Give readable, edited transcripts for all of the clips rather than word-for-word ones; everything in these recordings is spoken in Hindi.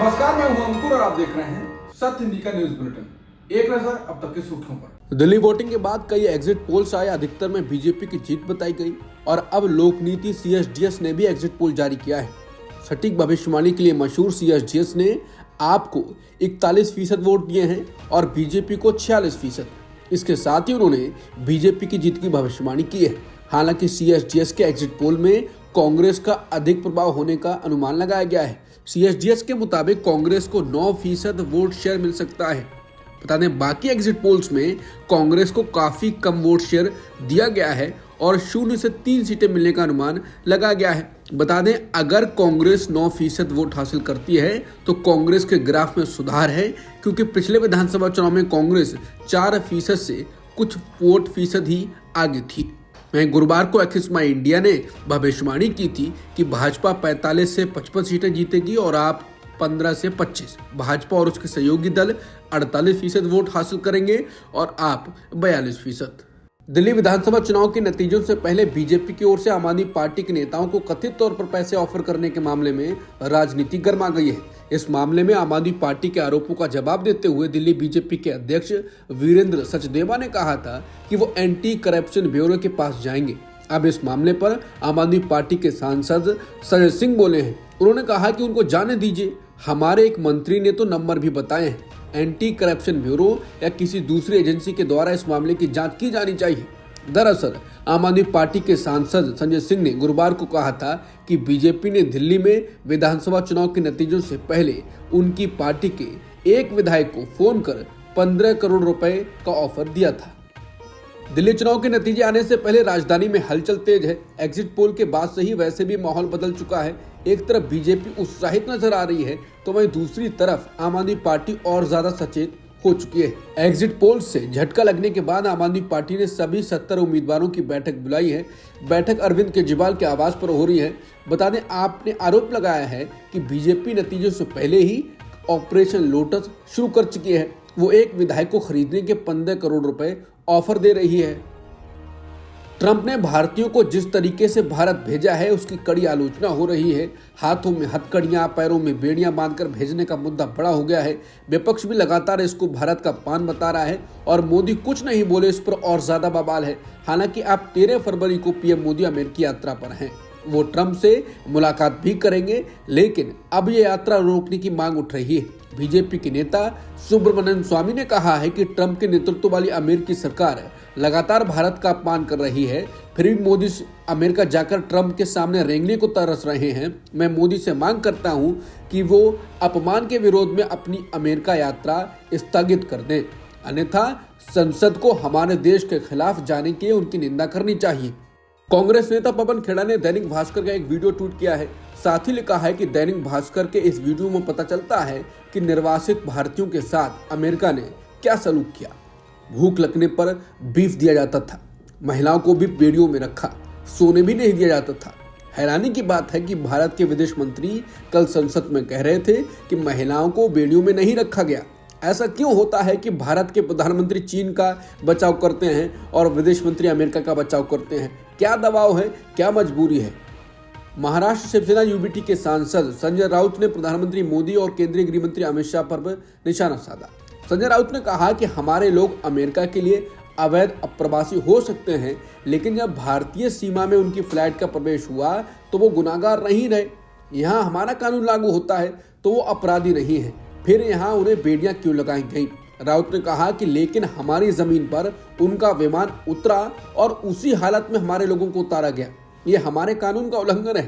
नमस्कार, मैं हूं अंकुर और आप देख रहे हैं सत्य हिंदी का न्यूज बुलेटिन। एक नजर अब तक की सुर्खियों पर। दिल्ली वोटिंग के बाद कई एग्जिट पोल्स आए, अधिकतर में बीजेपी की जीत बताई गई और अब लोक नीति सीएसडीएस ने भी एग्जिट पोल जारी किया है। सटीक भविष्यवाणी के लिए मशहूर सीएसडीएस ने आपको 41% वोट दिए हैं और बीजेपी को 46%। इसके साथ ही उन्होंने बीजेपी की जीत की भविष्यवाणी की है। हालांकि सीएसडीएस के एग्जिट पोल में कांग्रेस का अधिक प्रभाव होने का अनुमान लगाया गया है। सीएसडीएस के मुताबिक कांग्रेस को 9% वोट शेयर मिल सकता है। बता दें, बाकी एग्जिट पोल्स में कांग्रेस को काफी कम वोट शेयर दिया गया है और 0 से 3 सीटें मिलने का अनुमान लगाया गया है। बता दें, अगर कांग्रेस 9% वोट हासिल करती है तो कांग्रेस के ग्राफ में सुधार है, क्योंकि पिछले विधानसभा चुनाव में कांग्रेस 4% से कुछ वोट फीसद ही आगे थी। वहीं गुरुवार को एक्सिस माई इंडिया ने भविष्यवाणी की थी कि भाजपा 45 से 55 सीटें जीतेगी और आप 15 से 25। भाजपा और उसके सहयोगी दल 48% वोट हासिल करेंगे और आप 42%। दिल्ली विधानसभा चुनाव के नतीजों से पहले बीजेपी की ओर से आम आदमी पार्टी के नेताओं को कथित तौर पर पैसे ऑफर करने के मामले में राजनीति गर्मा गई है। इस मामले में आम आदमी पार्टी के आरोपों का जवाब देते हुए दिल्ली बीजेपी के अध्यक्ष वीरेंद्र सचदेवा ने कहा था कि वो एंटी करप्शन ब्यूरो के पास जाएंगे। अब इस मामले पर आम आदमी पार्टी के सांसद संजय सिंह बोले हैं। उन्होंने कहा कि उनको जाने दीजिए, हमारे एक मंत्री ने तो नंबर भी बताए हैं। एंटी करप्शन ब्यूरो या किसी दूसरी एजेंसी के द्वारा इस मामले की जांच की जानी चाहिए। दरअसल आम आदमी पार्टी के सांसद संजय सिंह ने गुरुवार को कहा था कि बीजेपी ने दिल्ली में विधानसभा चुनाव के नतीजों से पहले उनकी पार्टी के एक विधायक को फोन कर 15 करोड़ रुपए का ऑफर दिया था। दिल्ली चुनाव के नतीजे आने से पहले राजधानी में हलचल तेज है। एग्जिट पोल के बाद से ही वैसे भी माहौल बदल चुका है। एक तरफ बीजेपी उत्साहित नजर आ रही है तो वहीं दूसरी तरफ आम आदमी पार्टी और ज्यादा सचेत हो चुकी है। एग्जिट पोल से झटका लगने के बाद आम आदमी पार्टी ने सभी 70 उम्मीदवारों की बैठक बुलाई है। बैठक अरविंद केजरीवाल के आवास पर हो रही है। बता दें, आपने आरोप लगाया है कि बीजेपी नतीजों से पहले ही ऑपरेशन लोटस शुरू कर चुकी है। वो एक विधायक को खरीदने के 15 करोड़ रुपए ऑफर दे रही है। ट्रंप ने भारतीयों को जिस तरीके से भारत भेजा है उसकी कड़ी आलोचना हो रही है। हाथों में हथकड़ियां, पैरों में बेड़ियां बांधकर भेजने का मुद्दा बड़ा हो गया है। विपक्ष भी लगातार इसको भारत का पान बता रहा है और मोदी कुछ नहीं बोले इस पर और ज्यादा बवाल है। हालांकि अब 13 फरवरी को पीएम मोदी अमेरिकी यात्रा पर हैं। वो ट्रंप से मुलाकात भी करेंगे, लेकिन अब ये यात्रा रोकने की मांग उठ रही है। बीजेपी के नेता सुब्रमण्यम स्वामी ने कहा है कि ट्रंप के नेतृत्व वाली अमेरिकी सरकार लगातार भारत का अपमान कर रही है, फिर भी मोदी अमेरिका जाकर ट्रंप के सामने रेंगने को तरस रहे हैं। मैं मोदी से मांग करता हूं कि वो अपमान के विरोध में अपनी अमेरिका यात्रा स्थगित कर दें, अन्यथा संसद को हमारे देश के खिलाफ जाने की उनकी निंदा करनी चाहिए। कांग्रेस नेता पवन खेड़ा ने दैनिक भास्कर का एक वीडियो ट्वीट किया है। साथ ही लिखा है कि दैनिक भास्कर के इस वीडियो में पता चलता है कि निर्वासित भारतीयों के साथ अमेरिका ने क्या सलूक किया। भूख लगने पर बीफ दिया जाता था, महिलाओं को भी बेड़ियों में रखा, सोने भी नहीं दिया जाता था। हैरानी की बात है कि भारत के विदेश मंत्री कल संसद में कह रहे थे कि महिलाओं को बेड़ियों में नहीं रखा गया। ऐसा क्यों होता है कि भारत के प्रधानमंत्री चीन का बचाव करते हैं और विदेश मंत्री अमेरिका का बचाव करते हैं? क्या दबाव है, क्या मजबूरी है? महाराष्ट्र शिवसेना यूबीटी के सांसद संजय राउत ने प्रधानमंत्री मोदी और केंद्रीय गृह मंत्री अमित शाह पर निशाना साधा। संजय राउत ने कहा कि हमारे लोग अमेरिका के लिए अवैध अप्रवासी हो सकते हैं, लेकिन जब भारतीय सीमा में उनकी फ्लाइट का प्रवेश हुआ तो वो गुनाहगार नहीं रहे। यहाँ हमारा कानून लागू होता है तो वो अपराधी नहीं है, फिर यहाँ उन्हें बेड़ियां क्यों लगाई गई? राउत ने कहा कि लेकिन हमारी जमीन पर उनका विमान उतरा और उसी हालत में हमारे लोगों को उतारा गया। ये हमारे कानून का उल्लंघन है।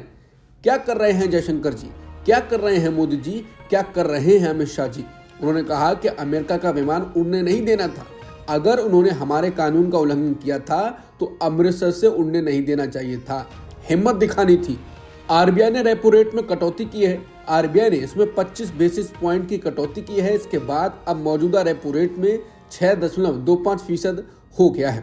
क्या कर रहे हैं जयशंकर जी? क्या कर रहे हैं मोदी जी? क्या कर रहे हैं अमित शाह जी? उन्होंने कहा कि अमेरिका का विमान उड़ने नहीं देना था। अगर उन्होंने हमारे कानून का उल्लंघन किया था तो अमृतसर से उड़ने नहीं देना चाहिए था, हिम्मत दिखानी थी। आरबीआई ने रेपो रेट में कटौती की है। आरबीआई ने इसमें 25 बेसिस पॉइंट की कटौती की है। इसके बाद अब मौजूदा रेपो रेट में 6.25% हो गया है।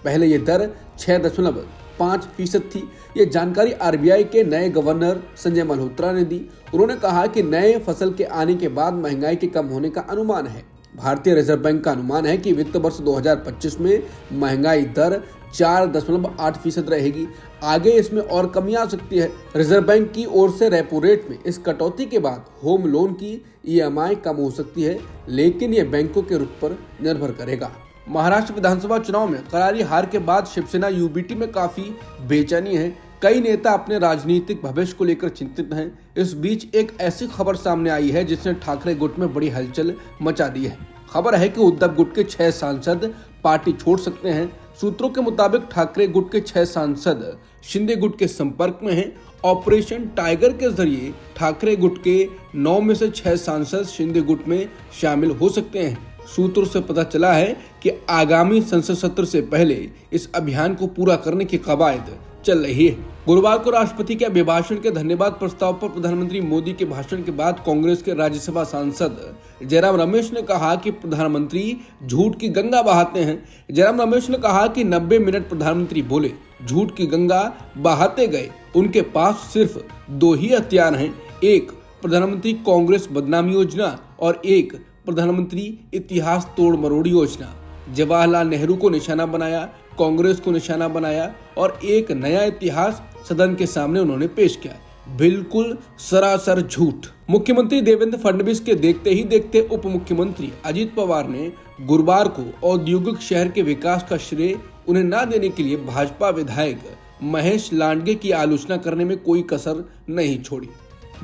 पहले ये दर 6.5% थी। ये जानकारी आरबीआई के नए गवर्नर संजय मल्होत्रा ने दी। उन्होंने कहा कि नए फसल के आने के बाद महंगाई के कम होने का अनुमान है। भारतीय रिजर्व बैंक का अनुमान है कि वित्त वर्ष 2025 में महंगाई दर 4.8% रहेगी। आगे इसमें और कमी आ सकती है। रिजर्व बैंक की ओर से रेपो रेट में इस कटौती के बाद होम लोन की EMI कम हो सकती है, लेकिन ये बैंकों के रुख पर निर्भर करेगा। महाराष्ट्र विधानसभा चुनाव में करारी हार के बाद शिवसेना UBT में काफी बेचैनी है। कई नेता अपने राजनीतिक भविष्य को लेकर चिंतित हैं। इस बीच एक ऐसी खबर सामने आई है जिसने ठाकरे गुट में बड़ी हलचल मचा दी है। खबर है कि उद्धव गुट के 6 सांसद पार्टी छोड़ सकते हैं। सूत्रों के मुताबिक ठाकरे गुट के 6 सांसद शिंदे गुट के संपर्क में हैं। ऑपरेशन टाइगर के जरिए ठाकरे गुट के 9 में से 6 सांसद शिंदे गुट में शामिल हो सकते हैं। सूत्रों से पता चला है कि आगामी संसद सत्र से पहले इस अभियान को पूरा करने की कवायद चल रही है। गुरुवार को राष्ट्रपति के अभिभाषण के धन्यवाद प्रस्ताव पर प्रधानमंत्री मोदी के भाषण के बाद कांग्रेस के राज्यसभा सांसद जयराम रमेश ने कहा कि प्रधानमंत्री झूठ की गंगा बहाते हैं। जयराम रमेश ने कहा कि 90 मिनट प्रधानमंत्री बोले, झूठ की गंगा बहाते गए। उनके पास सिर्फ 2 ही हथियार हैं, एक प्रधानमंत्री कांग्रेस बदनामी योजना और एक प्रधानमंत्री इतिहास तोड़ मरोड़ योजना। जवाहरलाल नेहरू को निशाना बनाया, कांग्रेस को निशाना बनाया और एक नया इतिहास सदन के सामने उन्होंने पेश किया। बिल्कुल सरासर झूठ। मुख्यमंत्री देवेंद्र फडणवीस के देखते ही देखते उप मुख्यमंत्री अजित पवार ने गुरुवार को औद्योगिक शहर के विकास का श्रेय उन्हें न देने के लिए भाजपा विधायक महेश लांडगे की आलोचना करने में कोई कसर नहीं छोड़ी।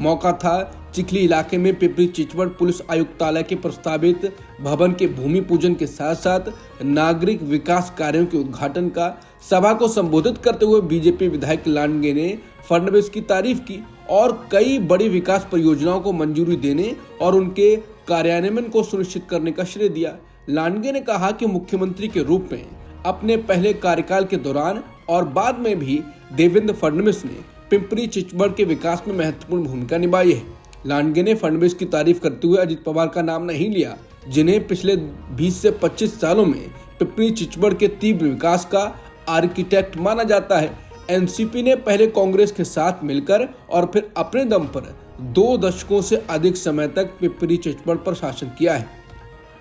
मौका था चिखली इलाके में पिपरी चिचवड़ पुलिस आयुक्तालय के प्रस्तावित भवन के भूमि पूजन के साथ साथ नागरिक विकास कार्यों के उद्घाटन का। सभा को संबोधित करते हुए बीजेपी विधायक लांडगे ने फडणवीस की तारीफ की और कई बड़ी विकास परियोजनाओं को मंजूरी देने और उनके कार्यान्वयन को सुनिश्चित करने का श्रेय दिया। लांडगे ने कहा कि मुख्यमंत्री के रूप में अपने पहले कार्यकाल के दौरान और बाद में भी देवेंद्र फडणवीस ने पिंपरी चिचवड़ के विकास में महत्वपूर्ण भूमिका निभाई है। लांडगे ने फडणवीस की तारीफ करते हुए अजित पवार का नाम नहीं लिया, जिन्हें पिछले 20 से 25 सालों में पिंपरी चिचवड़ के तीव्र विकास का आर्किटेक्ट माना जाता है। एनसीपी ने पहले कांग्रेस के साथ मिलकर और फिर अपने दम पर 2 दशकों से अधिक समय तक पिंपरी चिचवड़ पर शासन किया है।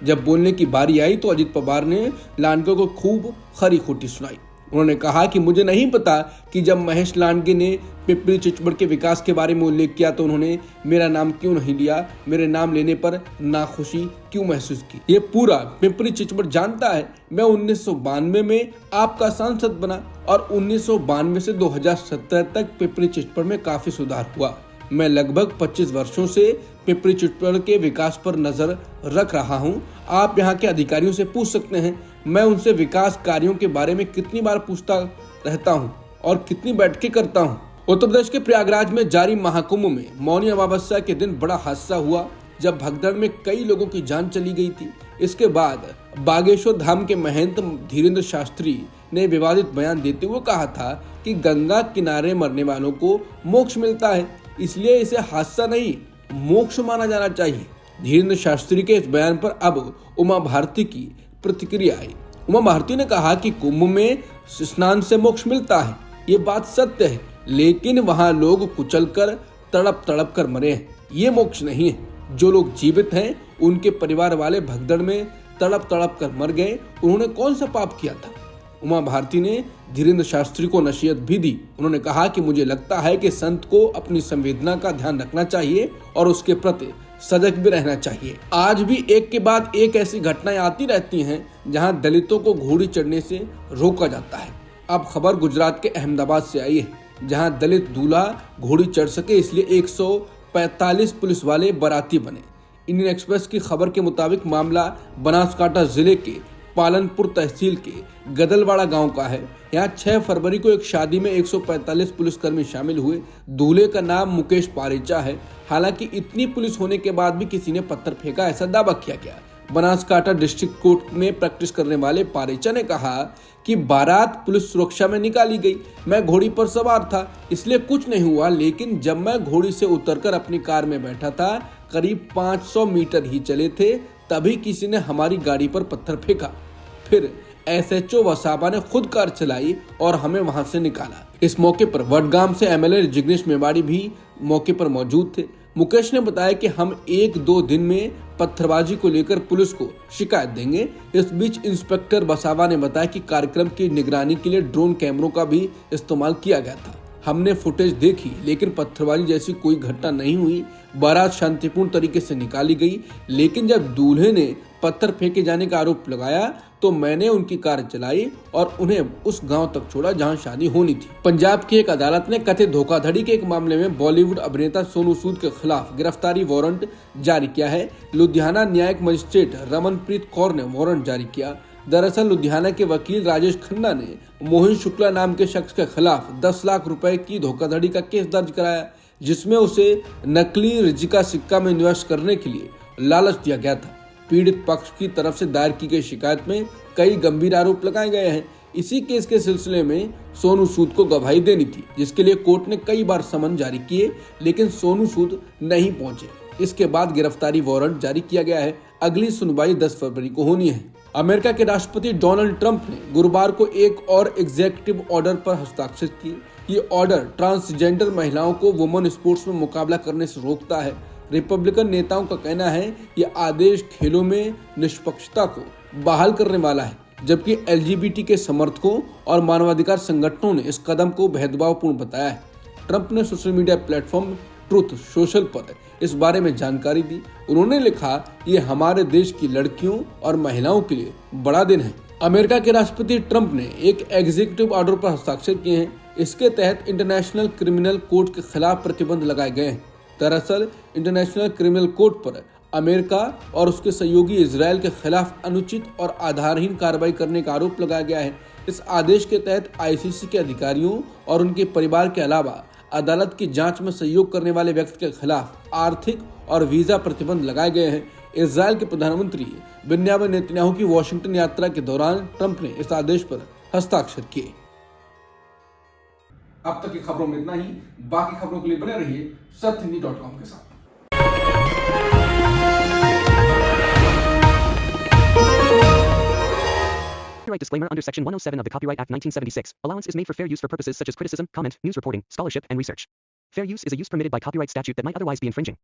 जब बोलने की बारी आई तो अजित पवार ने लांडगे को खूब खरी खोटी सुनाई। उन्होंने कहा कि मुझे नहीं पता कि जब महेश लांडगे ने पिपरी चिचवड़ के विकास के बारे में उल्लेख किया तो उन्होंने मेरा नाम क्यों नहीं लिया, मेरे नाम लेने पर नाखुशी क्यों महसूस की। ये पूरा पिपरी चिचवड़ जानता है। मैं 1992 में आपका सांसद बना और 1992 से 2017 तक पिपरी चिचवड़ में काफी सुधार हुआ। मैं लगभग 25 वर्षों से पिपरी चिचवड़ के विकास पर नजर रख रहा हूं। आप यहां के अधिकारियों से पूछ सकते हैं। मैं उनसे विकास कार्यों के बारे में कितनी बार पूछता रहता हूं और कितनी बैठकें करता हूं। उत्तर प्रदेश के प्रयागराज में जारी महाकुंभ में मौनी अमावस्या के दिन बड़ा हादसा हुआ, जब भगदड़ में कई लोगों की जान चली गई थी। इसके बाद बागेश्वर धाम के महंत धीरेन्द्र शास्त्री ने विवादित बयान देते हुए कहा था कि गंगा किनारे मरने वालों को मोक्ष मिलता है, इसलिए इसे हादसा नहीं मोक्ष माना जाना चाहिए। धीरेन्द्र शास्त्री के इस बयान पर अब उमा भारती की प्रतिक्रिया आई। उमा भारती ने कहा कि कुंभ में स्नान से मोक्ष मिलता है, ये बात सत्य है, लेकिन वहां लोग कुचलकर तड़प कर मरे हैं, ये मोक्ष नहीं है। जो लोग जीवित हैं उनके परिवार वाले भगदड़ में तड़प कर मर गए, उन्होंने कौन सा पाप किया था। उमा भारती ने धीरेन्द्र शास्त्री को नसीहत भी दी। उन्होंने कहा कि मुझे लगता है कि संत को अपनी संवेदना का ध्यान रखना चाहिए और उसके प्रति सजग भी रहना चाहिए। आज भी एक के बाद एक ऐसी घटनाएं आती रहती हैं जहां दलितों को घोड़ी चढ़ने से रोका जाता है। अब खबर गुजरात के अहमदाबाद से आई है, जहां दलित दूल्हा घोड़ी चढ़ सके इसलिए 145 पुलिस वाले बाराती बने। इंडियन एक्सप्रेस की खबर के मुताबिक मामला बनासकांठा जिले के पालनपुर तहसील के गदलवाड़ा गांव का है। यहाँ 6 फरवरी को एक शादी में 145 पुलिसकर्मी शामिल हुए। दूल्हे का नाम मुकेश पारेचा है। हालांकि इतनी पुलिस होने के बाद भी किसी ने पत्थर फेंका, ऐसा दावा किया गया। बनासकांठा डिस्ट्रिक्ट कोर्ट में प्रैक्टिस करने वाले पारेचा ने कहा कि बारात पुलिस सुरक्षा में निकाली गई। मैं घोड़ी पर सवार था, इसलिए कुछ नहीं हुआ, लेकिन जब मैं घोड़ी से उतरकर अपनी कार में बैठा था, करीब 500 मीटर ही चले थे, तभी किसी ने हमारी गाड़ी पर पत्थर फेंका। फिर SHO वसाबा ने खुद कार चलाई और हमें वहां से निकाला। इस मौके पर वडगाम से MLA जिग्नेश मेवाड़ी भी मौके पर मौजूद थे। मुकेश ने बताया कि हम 1-2 दिन में पत्थरबाजी को लेकर पुलिस को शिकायत देंगे। इस बीच इंस्पेक्टर बसावा ने बताया कि कार्यक्रम की निगरानी के लिए ड्रोन कैमरों का भी इस्तेमाल किया गया था। हमने फुटेज देखी, लेकिन पत्थरबाजी जैसी कोई घटना नहीं हुई। बारात शांतिपूर्ण तरीके से निकाली गई, लेकिन जब दूल्हे ने पत्थर फेंके जाने का आरोप लगाया तो मैंने उनकी कार चलाई और उन्हें उस गांव तक छोड़ा जहां शादी होनी थी। पंजाब की एक अदालत ने कथित धोखाधड़ी के एक मामले में बॉलीवुड अभिनेता सोनू सूद के खिलाफ गिरफ्तारी वारंट जारी किया है। लुधियाना न्यायिक मजिस्ट्रेट रमनप्रीत कौर ने वारंट जारी किया। दरअसल लुधियाना के वकील राजेश खन्ना ने मोहन शुक्ला नाम के शख्स के खिलाफ 10 लाख रुपए की धोखाधड़ी का केस दर्ज कराया, जिसमें उसे नकली रिजिका सिक्का में निवेश करने के लिए लालच दिया गया था। पीड़ित पक्ष की तरफ से दायर की गई शिकायत में कई गंभीर आरोप लगाए गए हैं। इसी केस के सिलसिले में सोनू सूद को गवाही देनी थी, जिसके लिए कोर्ट ने कई बार समन जारी किए, लेकिन सोनू सूद नहीं पहुंचे। इसके बाद गिरफ्तारी वारंट जारी किया गया है। अगली सुनवाई 10 फरवरी को होनी है। अमेरिका के राष्ट्रपति डोनाल्ड ट्रंप ने गुरुवार को एक और एग्जीक्यूटिव ऑर्डर पर हस्ताक्षर किए। ये ऑर्डर ट्रांसजेंडर महिलाओं को वुमेन स्पोर्ट्स में मुकाबला करने से रोकता है। रिपब्लिकन नेताओं का कहना है ये आदेश खेलों में निष्पक्षता को बहाल करने वाला है, जबकि एलजीबीटी के समर्थकों और मानवाधिकार संगठनों ने इस कदम को भेदभावपूर्ण बताया है। ट्रंप ने social media platform truth social पर इस बारे में जानकारी दी। उन्होंने लिखा, ये हमारे देश की लड़कियों और महिलाओं के लिए बड़ा दिन है। अमेरिका के राष्ट्रपति ट्रंप ने एक एग्जीक्यूटिव ऑर्डर पर हस्ताक्षर किए हैं। इसके तहत इंटरनेशनल क्रिमिनल कोर्ट के खिलाफ प्रतिबंध लगाए गए हैं। दरअसल इंटरनेशनल क्रिमिनल कोर्ट पर अमेरिका और उसके सहयोगी इजरायल के खिलाफ अनुचित और आधारहीन कार्रवाई करने का आरोप लगाया गया है। इस आदेश के तहत आईसीसी के अधिकारियों और उनके परिवार के अलावा अदालत की जांच में सहयोग करने वाले व्यक्ति के खिलाफ आर्थिक और वीजा प्रतिबंध लगाए गए हैं। इजरायल के प्रधानमंत्री बेन्यामिन नेतन्याहू की वॉशिंगटन यात्रा के दौरान ट्रंप ने इस आदेश पर हस्ताक्षर किए। अब तक की खबरों में इतना ही। बाकी खबरों के लिए बने रहिए सत्यहिंदी.com के साथ। Copyright disclaimer under Section 107 of the Copyright Act 1976. Allowance is made for fair use for purposes such as criticism, comment, news reporting, scholarship, and research. Fair use is a use permitted by copyright statute that might otherwise be infringing.